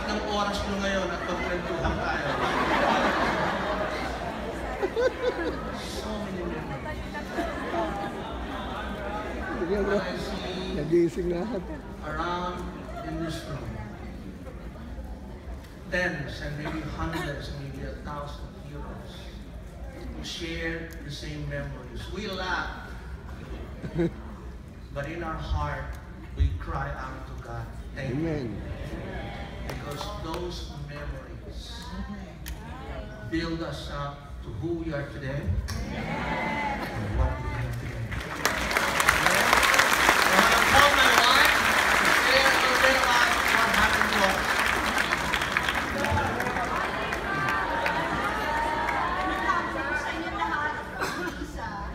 ng oras nyo ngayon at magkwentuhan tayo. So many memories. Nagising lahat. Around in this room, tens and maybe hundreds, maybe 1,000 heroes who share the same memories. We laugh, but in our heart, we cry out to God. Thank you. Because those memories build us up to who we are today and what we have today. I want to call my wife to share a little bit about what happened to us. Sa inyo lahat, Lisa,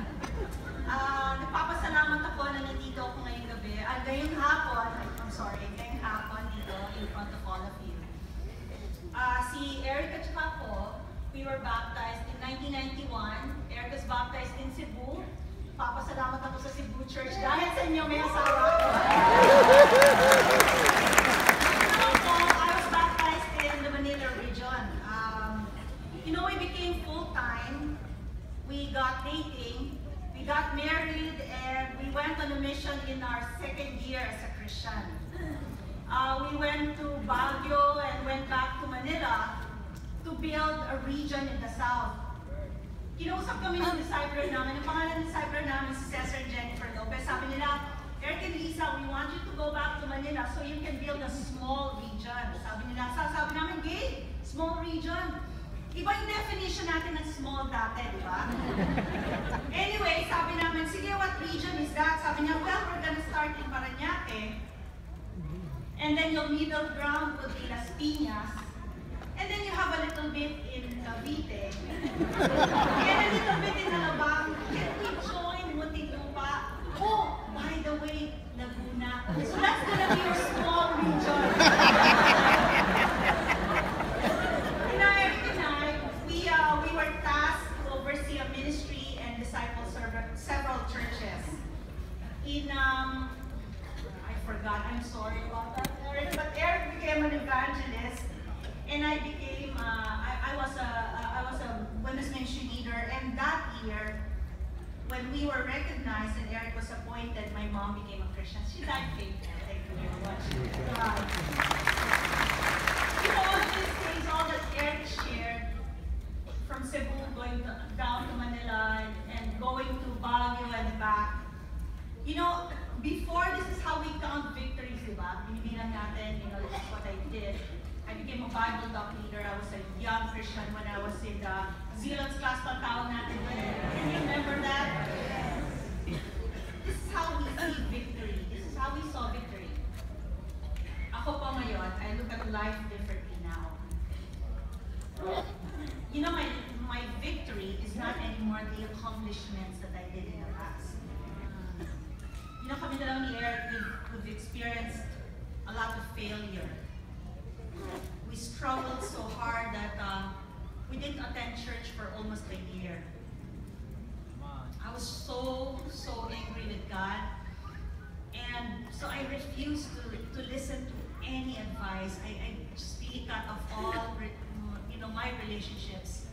nagpapasalamat ako na nandito ako ngayong gabi. Ngayong hapon, ngayong hapon dito in front of all of you. Si Eric at saka ako, we were baptized in 1991. Eric was baptized in Cebu. Papasalamat ako sa Cebu Church dahil sa inyo may asawa ko. I was baptized in the Manila region. You know, we became full-time. We got dating. We got married, and we went on a mission in our second year as a Christian. We went to Baguio and went back to Manila to build a region in the south. Kinausap kami ng discipler namin. Ang pangalan ng discipler namin si Cesar and Jennifer Lopez. Sabi nila, Eric and Lisa, we want you to go back to Manila so you can build a small region. Sabi nila, sabi namin, gay, small region. Iba yung definition natin ng small dati, di ba? Anyway, sabi namin, sige, what region is that? Sabi niya, well, we're gonna start in Parañaque. And then your middle ground would be Las Piñas. And then you have a little bit in Cavite. And a little bit in Alabang. Can we join Muntinlupa? Oh, by the way, Laguna. So that's gonna be your small region. We were tasked to oversee a ministry and disciple several churches. I forgot, I'm sorry about that, Eric, but Eric became an evangelist, and I became, I was a women's ministry leader, and that year, when we were recognized and Eric was appointed, my mom became a Christian. She died faithful. Thank you very much. All these things, all that Eric shared, from Cebu going down to Manila and going to Baguio and back. Before, this is how we count victories, diba? Binibilang natin, this is what I did. I became a Bible talk leader. I was a young Christian when I was in the Zealots class pa tawag natin. Can you remember that? This is how we see victory. This is how we saw victory. Ako po ngayon, I look at life differently now. My victory is not anymore the accomplishments that I did in the past. Kami na lang ni Eric, we've experienced a lot of failure. We struggled so hard that we didn't attend church for almost a year. I was so angry with God, and so I refused to listen to any advice. I just really cut off all my relationships.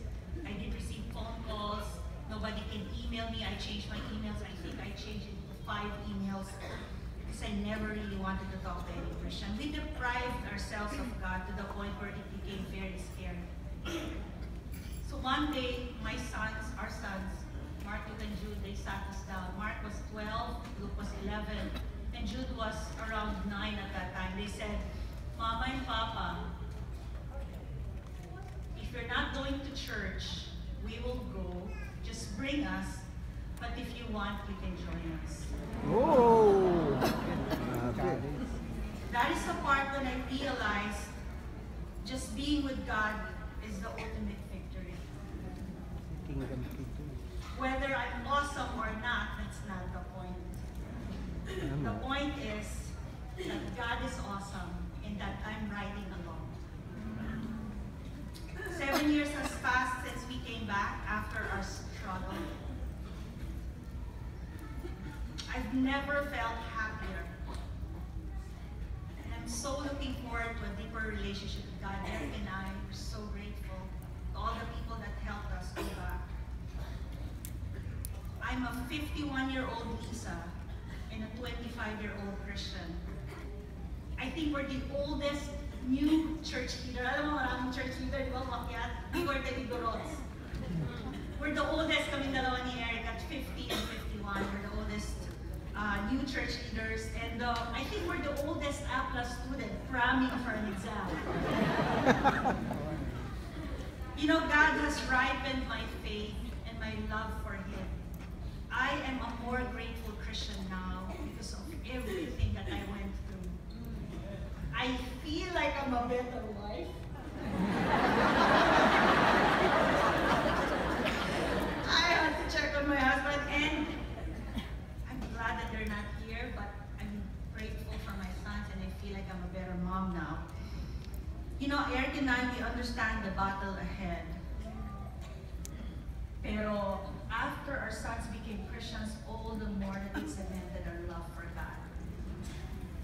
I did receive phone calls. Nobody can email me. I changed my emails. I think I changed it to 5 emails because I never really wanted to talk to any Christian. We deprived ourselves of God to the point where it became very scary. So one day, our sons, Mark, Luke, and Jude, they sat us down. Mark was 12, Luke was 11, and Jude was around 9 at that time. They said, Mama and Papa, if you're not going to church, we will go. Just bring us. But if you want, you can join us. Oh! That is the part when I realized just being with God is the ultimate victory. Whether I'm awesome or not, that's not the point. The point is that God is awesome and that I'm riding along. 7 years has passed since we came back after our struggle. I've never felt happier. And I'm so looking forward to a deeper relationship with God, Eric and I are so grateful to all the people that helped us go back. I'm a 51-year-old Lisa and a 25-year-old Christian. I think we're the oldest new church leader. Alam mo, maraming church leader, di ba, umakyat? We were the Vigoros. We're the oldest, kami dalawa ni Eric at 50 and 51. We're the oldest new church leaders. And I think we're the oldest APLA student cramming for an exam. You know, God has ripened my faith and my love for Him. I am a more grateful Christian now because of everything that I went through. I feel like I'm a better wife. I had to check on my husband, and I'm glad that they're not here, but I'm grateful for my sons, and I feel like I'm a better mom now. You know, Eric and I, we understand the battle ahead. Pero after our sons became Christians, all the more that it cemented our love for God.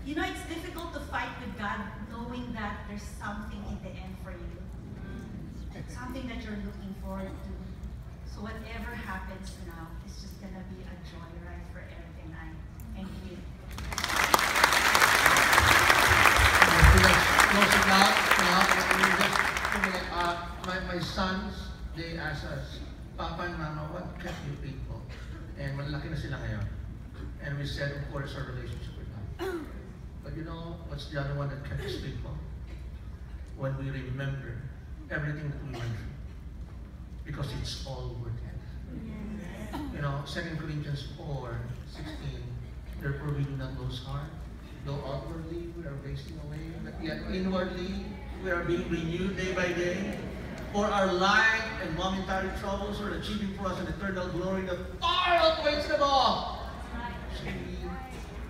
You know, it's difficult to fight with God knowing that there's something in the end for you. Something that you're looking forward to. So whatever happens now, it's just gonna be a joyride for Eric and I. Thank you. Closing out, my sons, they asked us, Papa and Mama, what kept you faithful? And malaki na sila ngayon. And we said, of course, our relationship with God. But you know, what's the other one that kept us faithful? When we remember everything that we went through. Because it's all worth it. You know, 2 Corinthians 4:16, therefore we do not lose heart. Though outwardly we are wasting away, but yet inwardly we are being renewed day by day. For our light and momentary troubles are achieving for us an eternal glory that far outweighs them all. So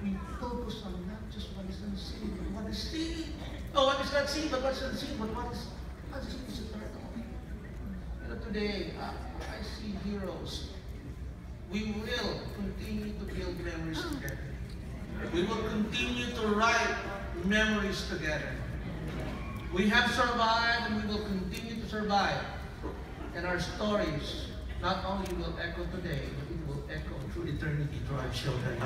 we focus on not just what is unseen, but what is seen. Oh, what is not seen, but what is unseen, but what is unseen is eternal. You know, today, I see heroes. We will continue to build memories together. We will continue to write memories together. We have survived and we will continue to survive. And our stories not only will echo today, but it will echo through eternity to our children.